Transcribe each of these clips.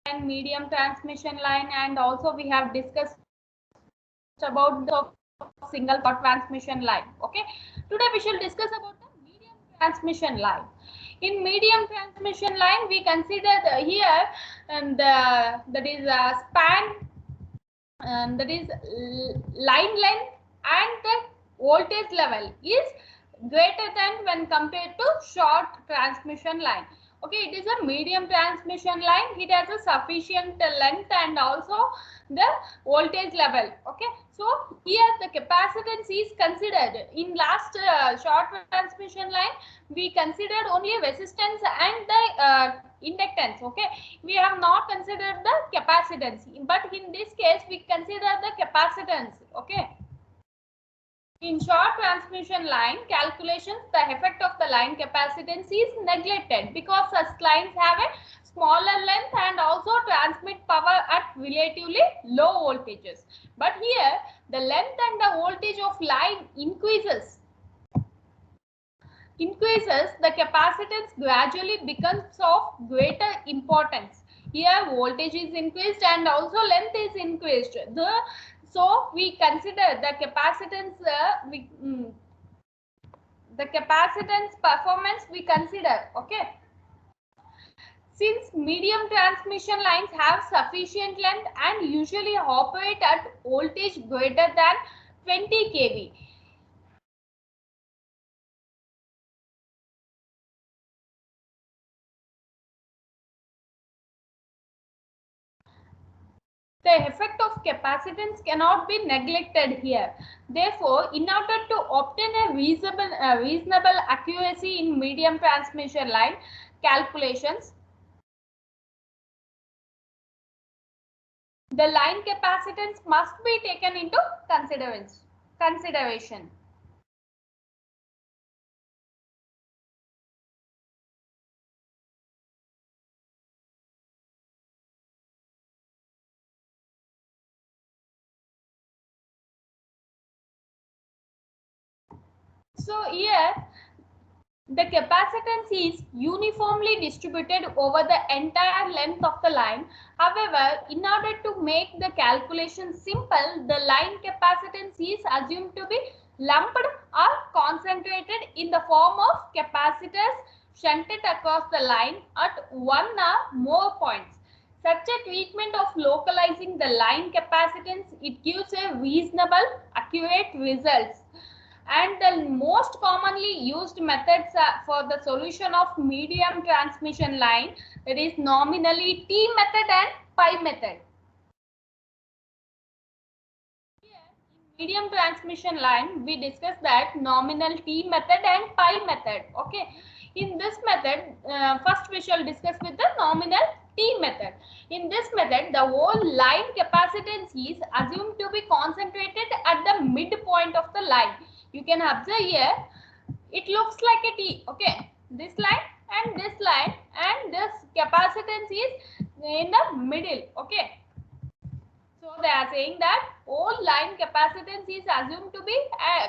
and medium transmission line, and also we have discussed about the single thought transmission line. Okay, today we shall discuss about the medium transmission line. In medium transmission line, we consider here and that is span, and that is line length and the voltage level is greater than when compared to short transmission line. Okay, it is a medium transmission line. It has a sufficient length and also the voltage level. Okay, so here the capacitance is considered. In last short transmission line, we considered only resistance and the inductance. Okay, we have not considered the capacitance, but in this case we consider the capacitance. Okay, in short transmission line calculations, the effect of the line capacitance is neglected because such lines have a smaller length and also transmit power at relatively low voltages. But here the length and the voltage of line increases, the capacitance gradually becomes of greater importance. Here voltage is increased and also length is increased. So we consider the capacitance, the capacitance performance we consider. Okay, since medium transmission lines have sufficient length and usually operate at voltage greater than 20 kV, the effect of capacitance cannot be neglected here. Therefore, in order to obtain a reasonable accuracy in medium transmission line calculations, the line capacitance must be taken into consideration. So here the capacitance is uniformly distributed over the entire length of the line. However, in order to make the calculation simple, the line capacitance is assumed to be lumped or concentrated in the form of capacitors shunted across the line at one or more points. Such a treatment of localizing the line capacitance, it gives a reasonable, accurate results. And the most commonly used methods for the solution of medium transmission line, that is nominally T method and pi method. Here in medium transmission line we discussed that nominal T method and pi method. Okay, in this method first we shall discuss with the nominal T method. In this method the whole line capacitance is assumed to be concentrated at the midpoint of the line. You can observe here it looks like a T. Okay, this line and this line, and this capacitance is in the middle. Okay, so they are saying that all line capacitance is assumed to be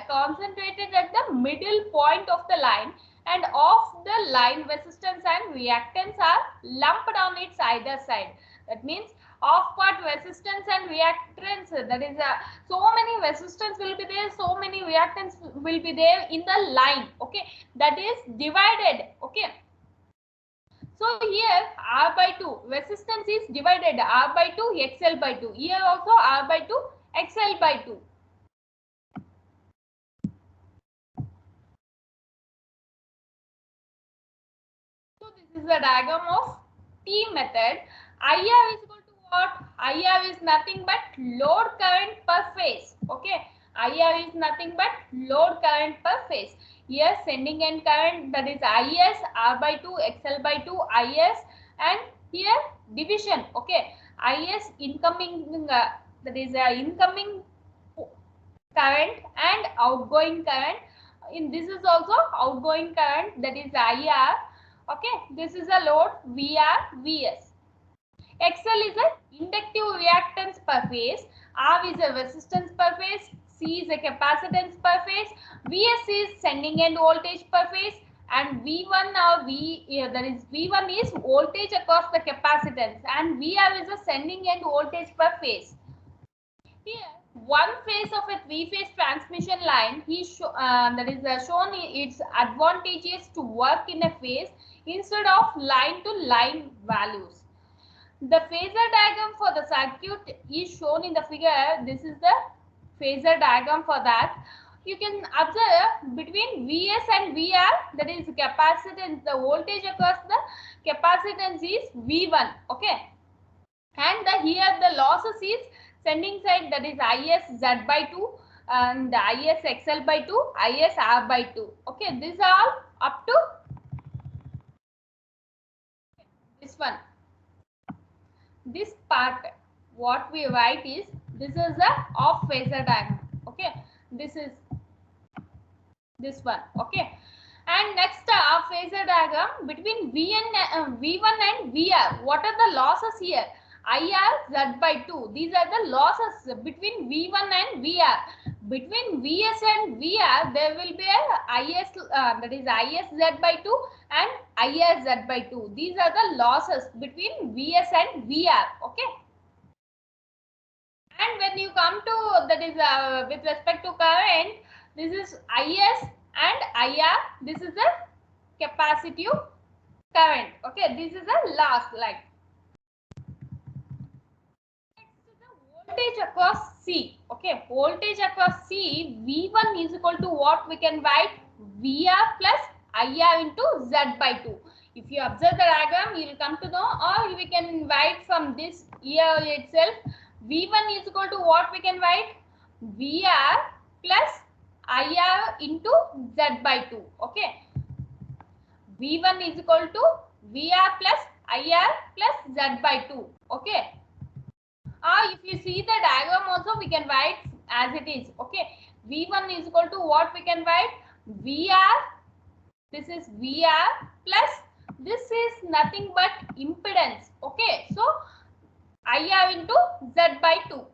concentrated at the middle point of the line, and of the line resistance and reactance are lumped on its either side. That means off part resistance and reactance, that is so many resistance will be there, so many reactance will be there in the line. Okay, that is divided. Okay, so here R by 2 resistance is divided R by 2 XL by 2. Here also R by 2 XL by 2. So this is the diagram of T method. IR is equal to what? IR is nothing but load current per phase. Okay, IR is nothing but load current per phase. Here sending end current, that is IS, R by 2 XL by 2 IS, and here division. Okay, IS incoming, that is incoming current and outgoing current. In this is also outgoing current, that is IR. Okay, this is a load VR, VS. XL is a inductive reactance per phase, R is a resistance per phase, C is a capacitance per phase, VS is sending end voltage per phase, and V1 that is V1 is voltage across the capacitance, and VR is the sending end voltage per phase. Here, one phase of a three-phase transmission line that is shown it's advantageous to work in a phase instead of line-to-line values. The phasor diagram for the circuit is shown in the figure. This is the phasor diagram for that. You can observe between Vs and VR, that is capacitance, the voltage across the capacitance is V1, okay, and here the losses is sending side, that is IS Z by 2 and IS XL by 2, IS R by 2, okay. These are all up to this one. This part what we write is, this is the off phasor diagram, okay. This is this one, okay. And next phasor diagram between V1 and VR. What are the losses here? IR Z by 2. These are the losses between V1 and VR. Between Vs and VR, there will be a IS, that is IS Z by 2 and IR Z by 2. These are the losses between Vs and VR, okay. And when you come to, that is with respect to current, this is IS and IR. This is the capacitive current, okay. This is the last line. Voltage across C, okay. Voltage across C, V1 is equal to what we can write? VR plus IR into Z by 2. If you observe the diagram, you will come to know, or we can write from this here itself. V1 is equal to what we can write? VR plus IR into Z by 2, okay. V1 is equal to VR plus IR plus Z by 2, okay. If you see the diagram also, we can write as it is, okay. V1 is equal to what we can write? VR, this is VR plus, this is nothing but impedance, okay. So IR into Z by 2.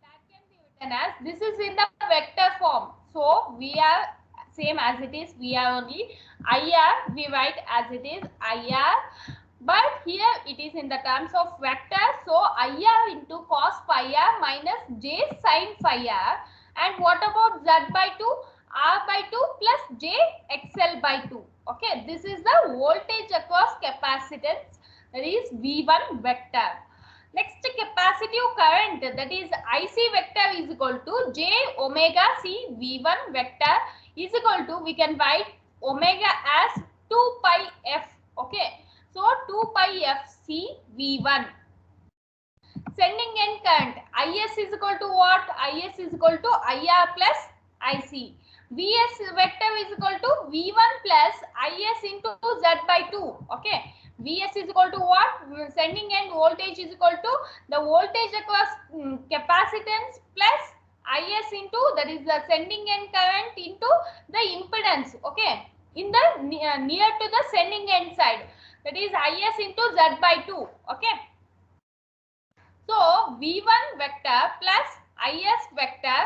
That can be written as, this is in the vector form. So we are same as it is, we are only IR, we write as it is IR. But here it is in the terms of vector, so IR into cos phi r minus j sin phi r. And what about Z by 2? R by 2 plus j XL by 2. Okay, this is the voltage across capacitance, that is V1 vector. Next, capacitive current, that is IC vector is equal to j omega C V1 vector is equal to, we can write omega as 2 pi f, okay. So 2 pi f C V1. Sending end current, IS is equal to what? IS is equal to IR plus IC. Vs vector is equal to V1 plus IS into Z by 2. Okay. Vs is equal to what? Sending end voltage is equal to the voltage across capacitance plus IS into, that is the sending end current into the impedance. Okay. In the near to the sending end side. That is IS into Z by 2. Okay. So V1 vector plus IS vector,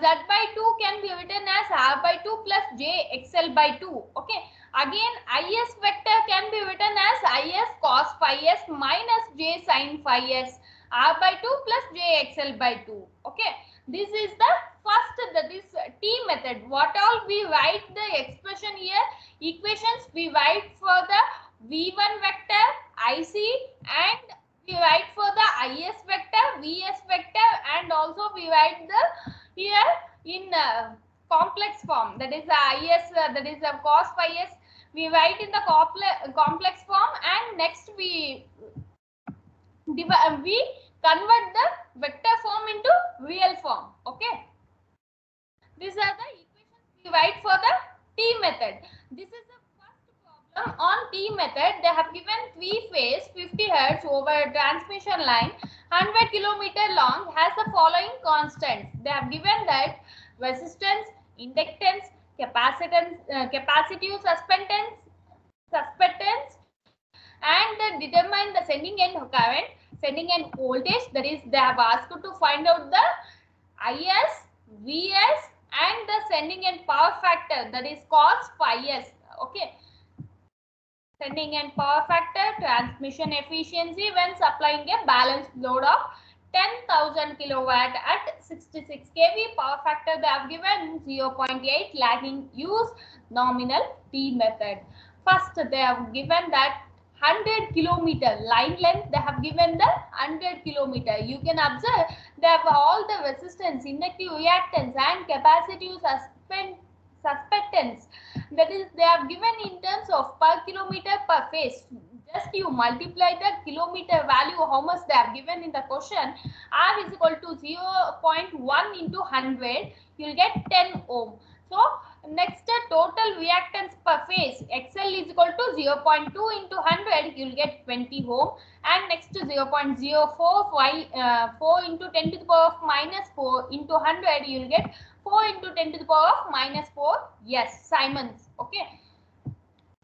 Z by 2 can be written as R by 2 plus J XL by 2. Okay. Again IS vector can be written as IS cos phi s minus J sin phi s, R by 2 plus J XL by 2. Okay. This is the first, that is T method. What all we write the expression here, equations we write for the V1 vector, IC, and we write for the IS vector, VS vector, and also we write the here in complex form. That is IS, that is cos phi s. We write in the complex form, and next we convert the vector form into real form. Okay. These are the equations we write for the T method. This is the first problem on T method. They have given 3-phase 50 Hz over a transmission line 100 km long has the following constants. They have given that resistance, inductance, capacitance, capacitive susceptance, and determine the sending end current, sending end voltage. That is, they have asked to find out the IS, VS, and the sending end power factor, that is cos phi s. Okay, sending end power factor, transmission efficiency when supplying a balanced load of 10,000 kilowatt at 66 kV. Power factor they have given 0.8, lagging, use nominal T method. First they have given that 100 kilometer line length, they have given the 100 kilometer. You can observe they have all the resistance, inductive reactance and capacitive suspectance, that is they have given in terms of per kilometer per phase. Just you multiply the kilometer value, how much they have given in the question. R is equal to 0.1 into 100, you will get 10 ohm. So next total reactance per phase, XL is equal to 0.2 into 100, you will get 20 ohm, and next 0.045 into 10 to the power of minus 4 into 100, you will get 4 into 10 to the power of minus 4. Yes, Siemens. Okay.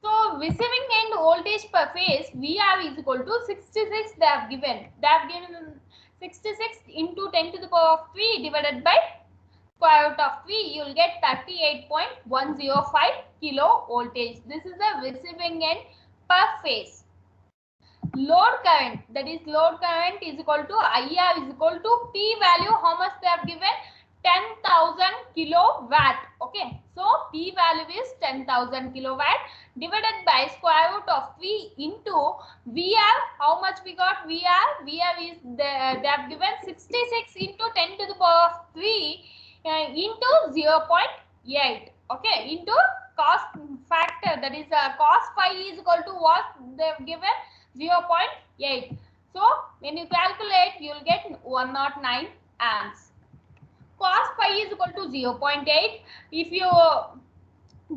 So receiving end voltage per phase VR is equal to 66. They have given 66 into 10 to the power of 3 divided by square root of 3. You will get 38.105 kilo voltage. This is the receiving end per phase. Load current, that is load current is equal to IR is equal to P value. How much they have given? 10,000 kilowatt. Okay, so P value is 10,000 kilowatt divided by square root of 3 into VR. How much we got? VR is they have given 66 into 10 to the power of 3 into 0.8. Okay, into cost factor, that is cos phi is equal to what they have given? 0.8. So when you calculate, you will get 109 amps. Cos phi is equal to 0.8. If you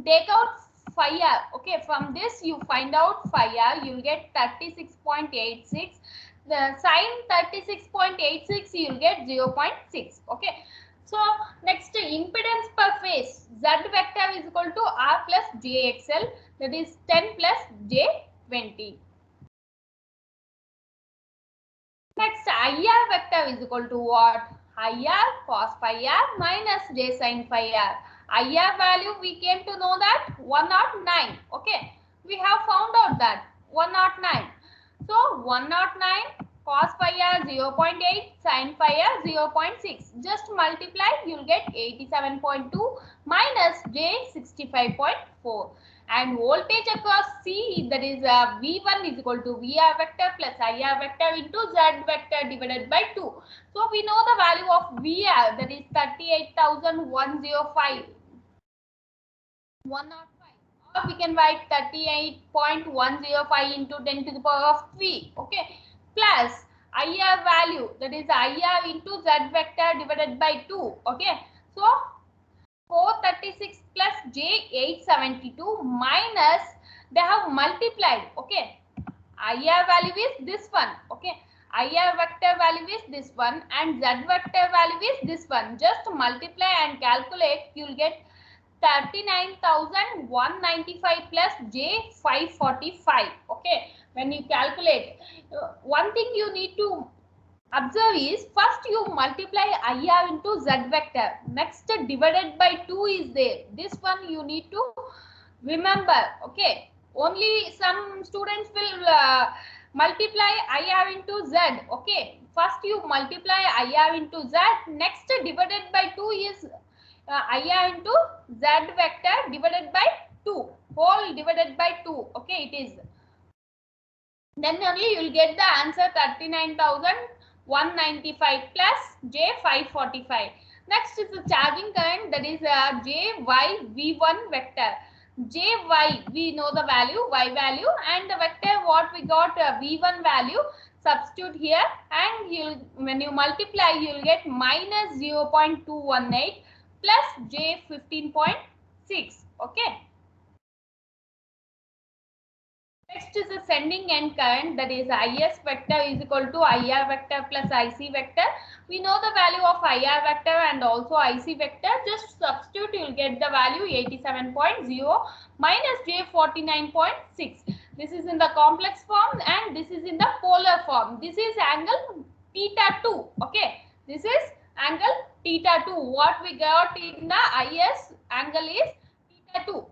take out phi r, okay, from this you find out phi r, you will get 36.86. The sin 36.86, you will get 0.6. Okay. So next impedance per phase, Z vector is equal to R plus JXL, that is 10 plus J20. Next IR vector is equal to what? IR cos phi r minus J sin phi r. IR value we came to know that 109. Okay, we have found out that 109. So 109 cos phi r 0.8, sin phi r 0.6. Just multiply, you will get 87.2 minus J 65.4. And voltage across C, that is V1 is equal to VR vector plus IR vector into Z vector divided by 2. So we know the value of VR, that is 38,105. 105. Or we can write 38.105 into 10 to the power of 3. Okay. Plus IR value, that is IR into Z vector divided by 2. Okay. So 436 plus J 872 minus, they have multiplied. Okay, IR value is this one. Okay, IR vector value is this one and Z vector value is this one. Just multiply and calculate, you will get 39,195 plus J 545. Okay, when you calculate, one thing you need to observe is, first you multiply IR into Z vector, next divided by 2 is there. This one you need to remember. Okay, only some students will multiply IR into Z. Okay, first you multiply IR into Z, next divided by 2 is IR into Z vector divided by 2, whole divided by 2. Okay, it is. Then only you will get the answer 39,195 plus J 545. Next is the charging current, that is JY V1 vector. JY, we know the value, Y value, and the vector what we got V1 value, substitute here, and when you multiply, you will get minus 0.218 plus J 15.6. Okay. Next is the sending end current, that is IS vector is equal to IR vector plus IC vector. We know the value of IR vector and also IC vector. Just substitute, you will get the value 87.0 minus J 49.6. This is in the complex form and this is in the polar form. This is angle theta 2. Okay, this is angle theta 2. What we got in the IS angle is theta 2.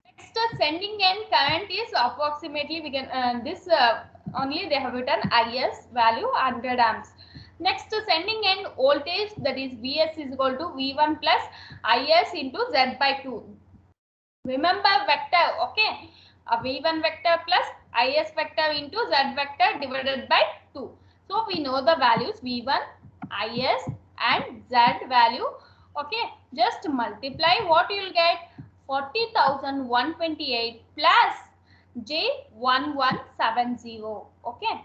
Next, sending end current is approximately, we can only they have written IS value 100 amps. Next, sending end voltage, that is Vs is equal to V1 plus IS into Z by 2. Remember vector, okay? A V1 vector plus IS vector into Z vector divided by 2. So we know the values V1, IS and Z value. Okay, just multiply, what you will get? 40,128 plus J1170. Okay.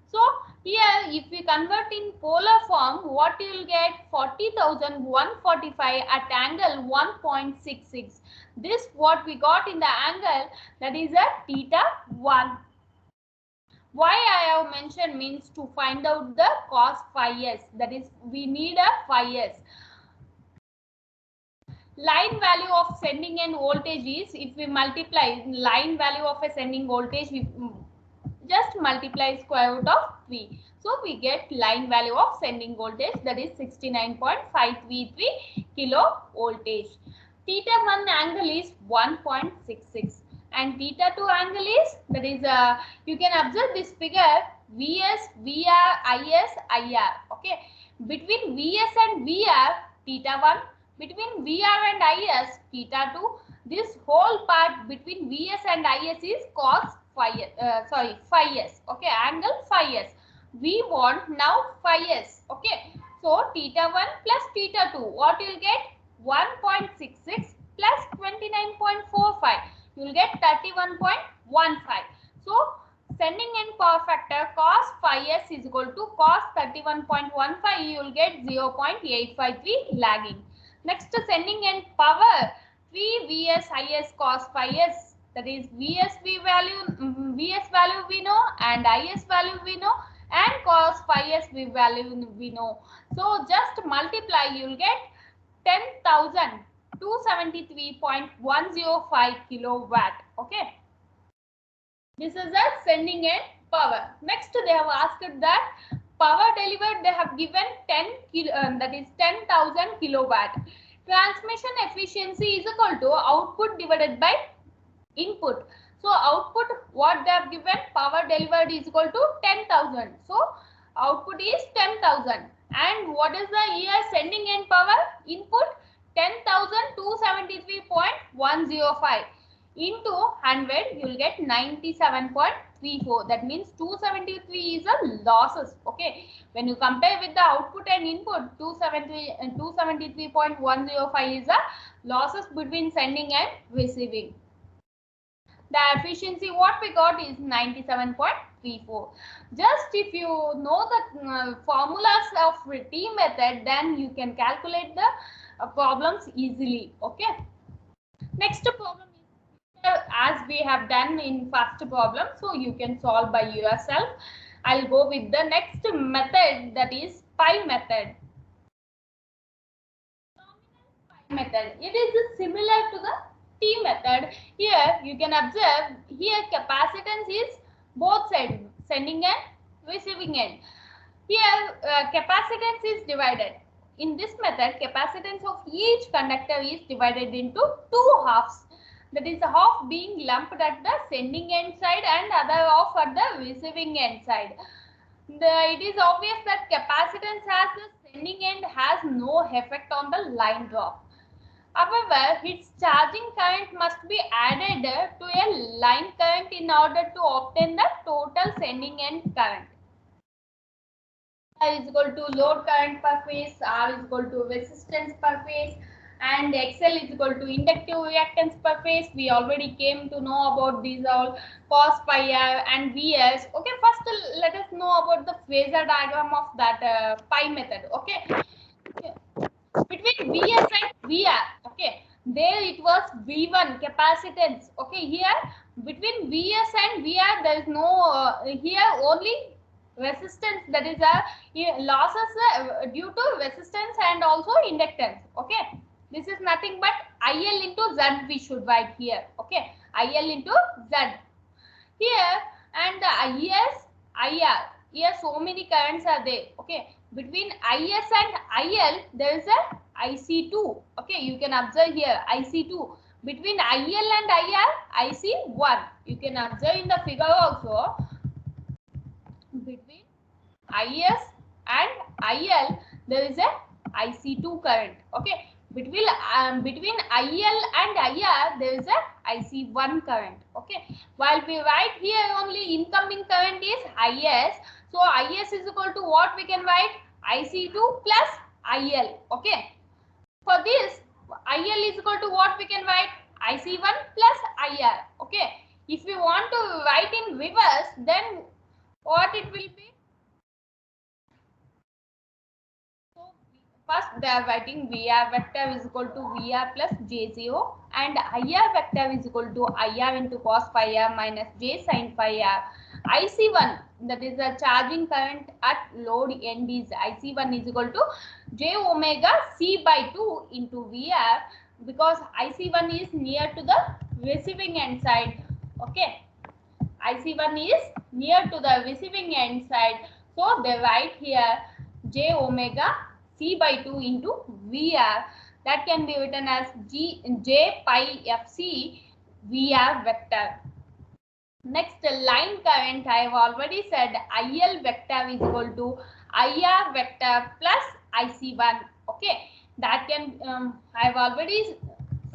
So here if we convert in polar form, what you will get? 40,145 at angle 1.66. This what we got in the angle, that is a theta 1. Why I have mentioned means to find out the cos phi s, that is we need a phi s. Line value of sending end voltage is, if we multiply line value of a sending voltage, we just multiply square root of V. So we get line value of sending voltage, that is 69.533 kilo voltage. Theta 1 angle is 1.66 and theta 2 angle is, that is you can observe this figure Vs, Vr, Is, Ir. Okay, between Vs and Vr theta 1, between Vr and Is theta 2. This whole part between Vs and Is is cos phi s. Okay, angle phi s. We want now phi s. Okay, so theta 1 plus theta 2, what you will get? 1.66 plus 29.45, you will get 31.15. So sending end power factor cos phi s is equal to cos 31.15, you will get 0.853 lagging. Next, sending end power 3 Vs Is cos phi s, that is Vs value we know and Is value we know and cos phi s value we know. So just multiply, you will get 10,273.105 kilowatt. Okay, this is a sending end power. Next, they have asked that power delivered, they have given 10,000 kilowatt. Transmission efficiency is equal to output divided by input. So output, what they have given, power delivered is equal to 10,000. So output is 10,000. And what is the here sending end power? Input 10,273.105 into 100, you will get 97.34. That means 273 is a losses. Okay, when you compare with the output and input, 273.105 is a losses between sending and receiving. The efficiency what we got is 97.34. Just if you know the formulas of T method, then you can calculate the problems easily. Okay. Next problem is as we have done in first problem, so you can solve by yourself. I'll go with the next method, that is pi method. Method. It is similar to the T method. Here you can observe, here capacitance is both sides, sending end, receiving end. Here capacitance is divided. In this method, capacitance of each conductor is divided into two halves. That is, a half being lumped at the sending end side and other half at the receiving end side. It is obvious that capacitance as the sending end has no effect on the line drop. However, its charging current must be added to a line current in order to obtain the total sending end current. R is equal to load current per phase, R is equal to resistance per phase, and XL is equal to inductive reactance per phase. We already came to know about these all, cos phi r and Vs. Okay, first let us know about the phasor diagram of that pi method. Okay. Between Vs and Vr, okay, there it was V1 capacitance. Okay, here between Vs and Vr there is no here only resistance, that is a losses due to resistance and also inductance. Okay, this is nothing but IL into Z we should write here. Okay, IL into Z here, and the IS, IR, here so many currents are there. Okay, between IS and IL there is a IC2. Okay, you can observe here IC2. Between IL and IR, IC1. You can observe in the figure also. Between IS and IL there is a IC2 current. Okay, between IL and IR there is a IC1 current. Okay, while we write here only incoming current is IS, so IS is equal to what we can write? IC2 plus IL. Okay, for this IL is equal to what we can write? IC1 plus IR. Okay, if we want to write in reverse, then what it will be? So first they are writing VR vector is equal to VR plus J0 and IR vector is equal to IR into cos phi r minus J sin phi r. IC1, that is the charging current at load end, is IC1 is equal to J omega C by 2 into VR, because IC1 is near to the receiving end side. Okay, IC1 is near to the receiving end side, so they write here J omega C by 2 into VR. That can be written as J pi FC VR vector. Next, line current, I have already said IL vector is equal to IR vector plus IC1. Okay, that can, I have already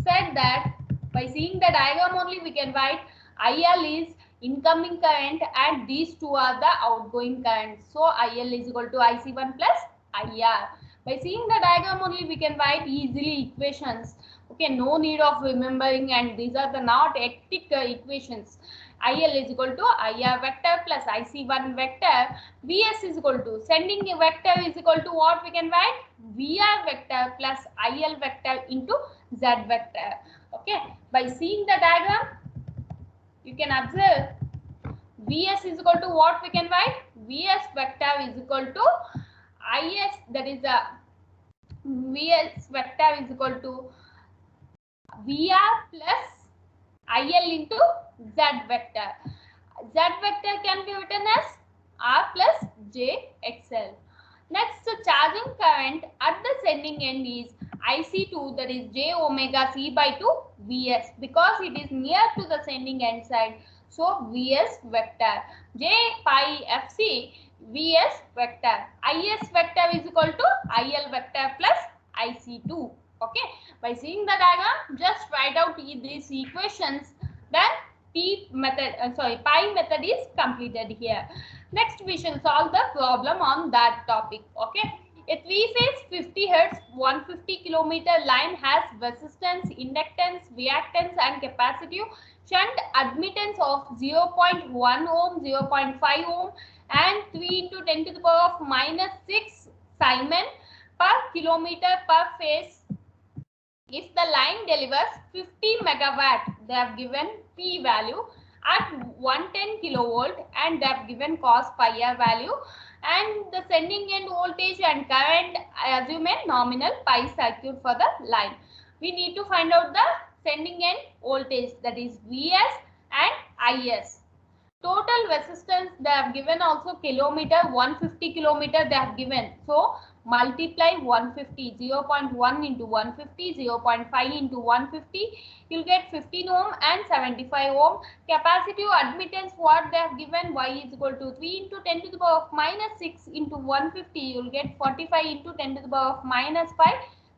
said that by seeing the diagram only we can write IL is incoming current and these two are the outgoing currents. So IL is equal to IC1 plus IR. By seeing the diagram only we can write easily equations. Okay, no need of remembering, and these are the not hectic equations. IL is equal to IR vector plus IC1 vector. VS is equal to sending a vector is equal to what we can write? VR vector plus IL vector into Z vector. Okay, by seeing the diagram you can observe Vs is equal to what we can write? Vs vector is equal to Is, that is a Vs vector is equal to VR plus IL into Z vector. Z vector can be written as R plus JXL. Next, charging current at the sending end is IC2, that is J omega C by 2 Vs, because it is near to the sending end side. So Vs vector J pi FC Vs vector. Is vector is equal to IL vector plus IC2. Okay, by seeing the diagram, just write out these equations, then pi method is completed here. Next, we shall solve the problem on that topic. Okay, a three-phase 50 Hz 150 km line has resistance, inductance, reactance and capacitive shunt admittance of 0.1 ohm, 0.5 ohm and 3 into 10 to the power of minus 6 Simon per kilometer per phase. If the line delivers 50 megawatt, they have given P value at 110 kilovolt and they have given cos pi r value, and the sending end voltage and current, I assume a nominal pi circuit for the line. We need to find out the sending end voltage, that is Vs and Is. Total resistance they have given also kilometer, 150 kilometer they have given. So multiply 150, 0.1 into 150, 0.5 into 150, you'll get 15 ohm and 75 ohm. Capacitive admittance what they have given, Y is equal to 3 into 10 to the power of minus 6 into 150, you'll get 45 into 10 to the power of minus 5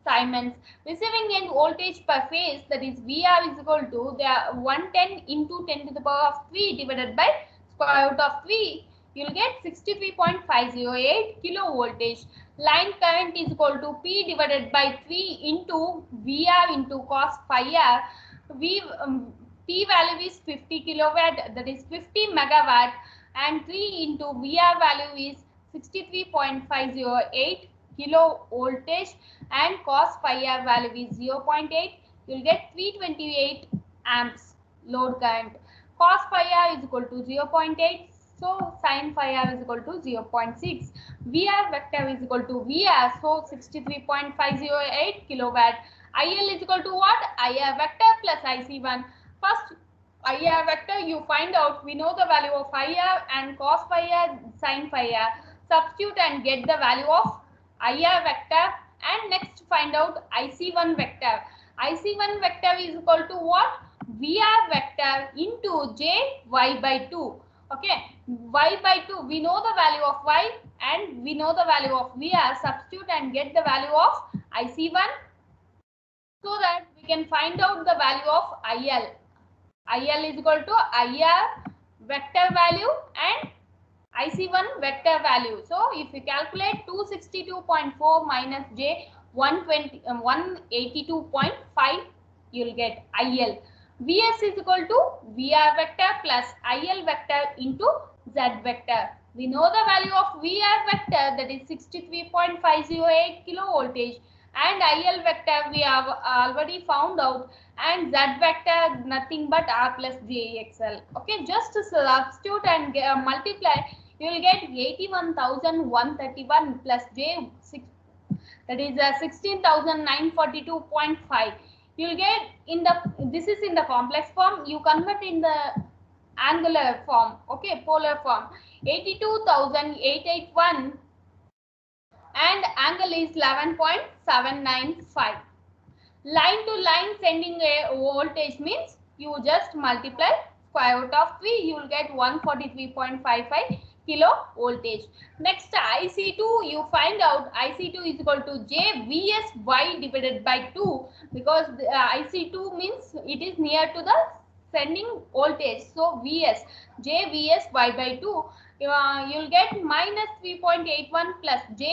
Siemens. Receiving end voltage per phase, that is VR is equal to the 110 into 10 to the power of 3 divided by square root of 3, you'll get 63.508 kilovoltage. Line current is equal to P divided by 3 into VR into cos phi r. P value is 50 kilowatt, that is 50 megawatt, and 3 into VR value is 63.508 kilovoltage, and cos phi r value is 0.8, you'll get 328 amps load current. Cos phi r is equal to 0.8, so sin phi r is equal to 0.6. VR vector is equal to VR, so 63.508 kilowatt. IL is equal to what? IR vector plus IC1. First IR vector, you find out, we know the value of IR and cos phi r, sin phi r. Substitute and get the value of IR vector, and next find out IC1 vector. IC1 vector is equal to what? VR vector into J y by 2. Okay, y by 2, we know the value of y and we know the value of VR. Substitute and get the value of IC1 so that we can find out the value of IL. IL is equal to IR vector value and IC1 vector value. So if you calculate 262.4 minus J 182.5, you will get IL. Vs is equal to VR vector plus IL vector into Z vector. We know the value of VR vector, that is 63.508 kilovoltage, and IL vector we have already found out, and Z vector nothing but R plus JXL. Okay, just to substitute and multiply, you will get 81,131 plus J6, that is 16,942.5. You will get in the, this is in the complex form, you convert in the angular form, okay, polar form, 82,881 and angle is 11.795. Line to line sending a voltage means you just multiply square root of 3, you will get 143.55 kilo voltage. Next IC2, you find out IC2 is equal to JVSY divided by 2, because IC2 means it is near to the sending voltage. So VS, JVSY by 2, you will get minus 3.81 plus J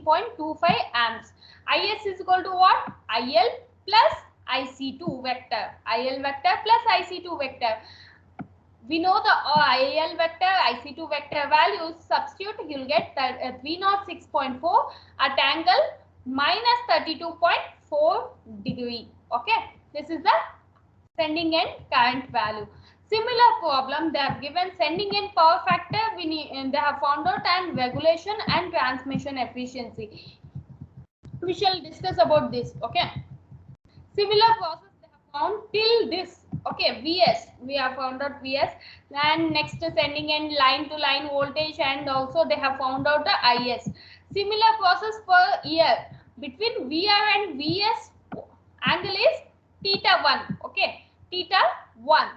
18.25 amps. IS is equal to what? IL plus IC2 vector. IL vector plus IC2 vector. We know the IL vector, IC2 vector values. Substitute, you will get 306.4 at angle minus 32.4 degree. Okay, this is the sending end current value. Similar problem, they have given sending end power factor, they have found out, and regulation and transmission efficiency. We shall discuss about this. Okay, similar process they have found till this. Okay, VS, we have found out VS, and next sending end line to line voltage, and also they have found out the IS. Similar process for here, between VR and VS angle is theta 1. Okay, theta 1.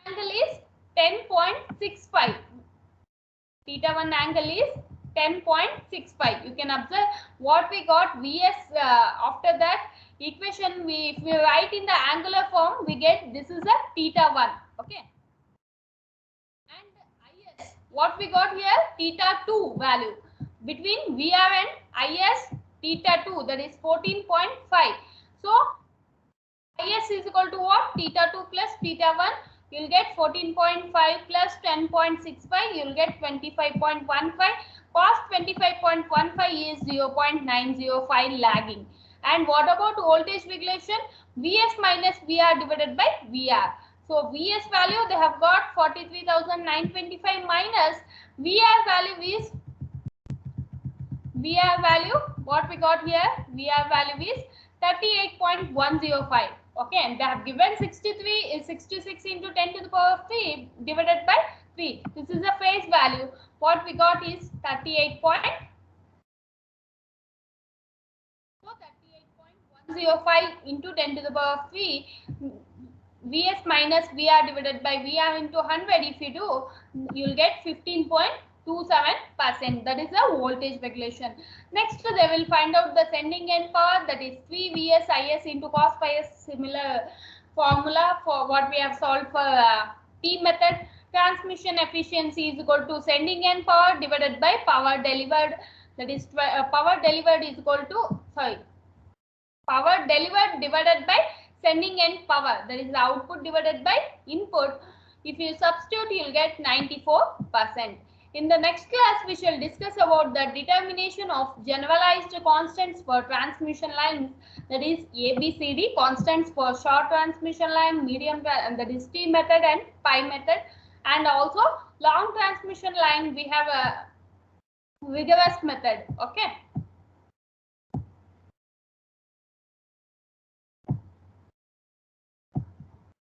Angle is 10.65. Theta 1 angle is 10.65. You can observe what we got VS. After that equation, if we write in the angular form, we get this is a theta 1. Okay. And IS, what we got here? Theta 2 value. Between VR and IS, theta 2, that is 14.5. So IS is equal to what? Theta 2 plus theta 1. You will get 14.5 plus 10.65. You will get 25.15. Cos 25.15 is 0.905 lagging. And what about voltage regulation? VS minus VR divided by VR. So VS value they have got 43,925 minus VR value is, VR value what we got here, VR value is 38.105. Okay, and they have given 63 is 66 into 10 to the power of 3 divided by 3. This is the phase value. What we got is 38.105 into 10 to the power of 3. VS minus VR divided by VR into 100. If you do, you will get 15.27%. That is the voltage regulation. Next, they will find out the sending end power, that is 3 VS IS into cos phi s. Similar formula for what we have solved for T method. Transmission efficiency is equal to sending end power divided by power delivered. That is power delivered is equal to, power delivered divided by sending end power, that is the output divided by input. If you substitute, you will get 94%. In the next class, we shall discuss about the determination of generalized constants for transmission lines, that is ABCD constants for short transmission line, medium, that is T method and pi method, and also long transmission line we have a rigorous method. Okay.